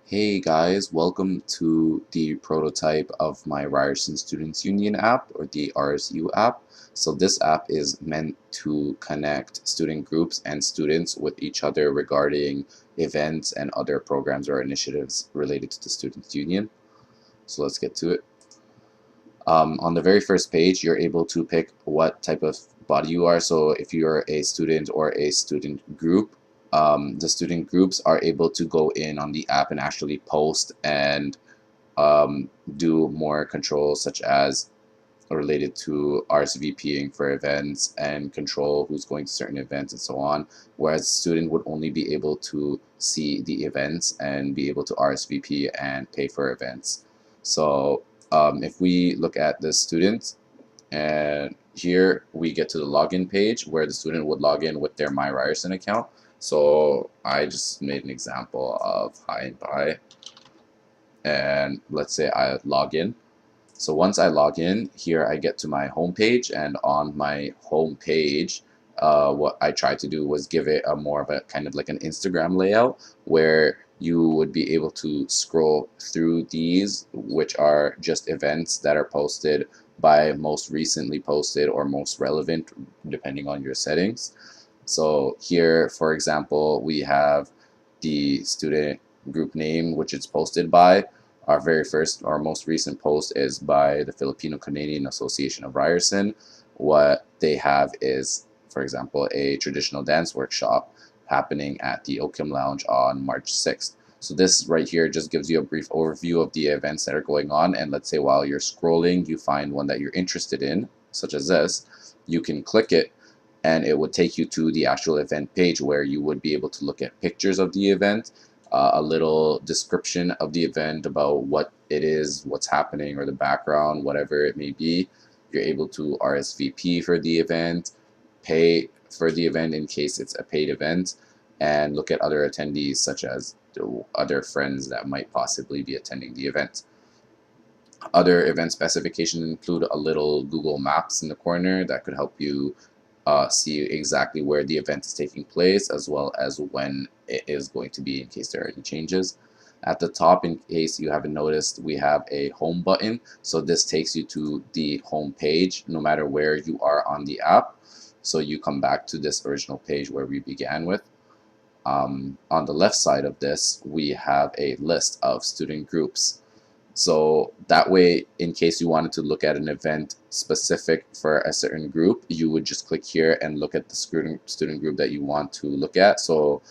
Hey guys, welcome to the prototype of my Ryerson Students Union app, or the RSU app. So this app is meant to connect student groups and students with each other regarding events and other programs or initiatives related to the Students Union. So let's get to it. On the very first page, you're able to pick what type of body you are. So if you're a student or a student group, the student groups are able to go in on the app and actually post and do more controls, such as related to RSVPing for events and control who's going to certain events and so on, whereas a student would only be able to see the events and be able to RSVP and pay for events. So if we look at the students, and here we get to the login page where the student would log in with their My Ryerson account. So I just made an example of hi and bye, and let's say I log in. So once I log in, here I get to my home page, and on my home page, what I tried to do was give it a more of a kind of like an Instagram layout where you would be able to scroll through these, which are just events that are posted by most recently posted or most relevant, depending on your settings. So here, for example, we have the student group name, which it's posted by. Our very first, our most recent post is by the Filipino-Canadian Association of Ryerson. What they have is, for example, a traditional dance workshop happening at the Oakham Lounge on March 6th. So this right here just gives you a brief overview of the events that are going on. And let's say while you're scrolling, you find one that you're interested in, such as this. You can click it and it would take you to the actual event page where you would be able to look at pictures of the event, a little description of the event about what it is, what's happening, or the background, whatever it may be. You're able to RSVP for the event, pay for the event in case it's a paid event, and look at other attendees, such as other friends that might possibly be attending the event. Other event specifications include a little Google Maps in the corner that could help you see exactly where the event is taking place, as well as when it is going to be in case there are any changes. At the top, in case you haven't noticed, we have a home button. So this takes you to the home page no matter where you are on the app. So you come back to this original page where we began with. On the left side of this, we have a list of student groups. So that way, in case you wanted to look at an event specific for a certain group, you would just click here and look at the student group that you want to look at. So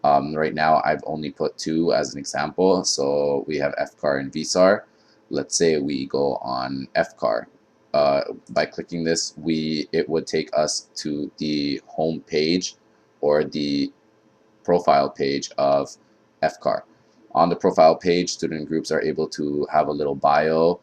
right now, I've only put two as an example. So we have FCAR and VSAR. Let's say we go on FCAR. By clicking this, it would take us to the home page or the profile page of FCAR. On the profile page, student groups are able to have a little bio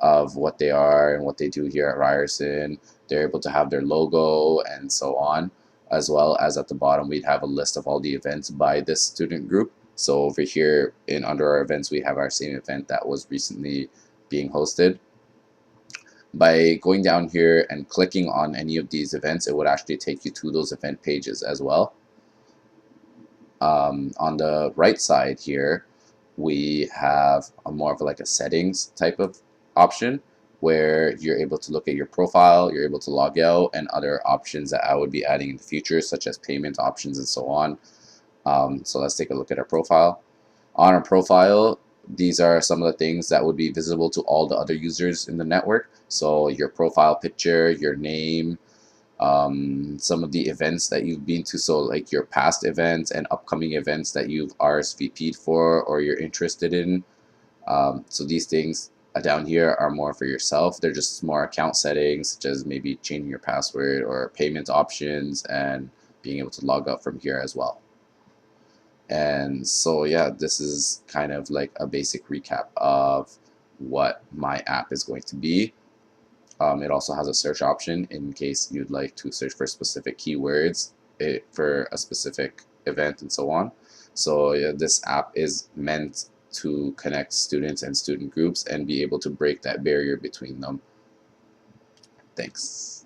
of what they are and what they do here at Ryerson. They're able to have their logo and so on, as well as at the bottom we'd have a list of all the events by this student group. So over here in under our events, we have our same event that was recently being hosted. By going down here and clicking on any of these events, it would actually take you to those event pages as well. On the right side here, we have a more of like a settings type of option where you're able to look at your profile, you're able to log out, and other options that I would be adding in the future, such as payment options and so on. So let's take a look at our profile. On our profile, these are some of the things that would be visible to all the other users in the network. So your profile picture, your name, some of the events that you've been to, so like your past events and upcoming events that you've RSVP'd for or you're interested in. So these things down here are more for yourself. They're just more account settings, such as maybe changing your password or payment options and being able to log out from here as well. And so yeah, this is kind of like a basic recap of what my app is going to be. It also has a search option in case you'd like to search for specific keywords for a specific event and so on. So yeah, this app is meant to connect students and student groups and be able to break that barrier between them. Thanks.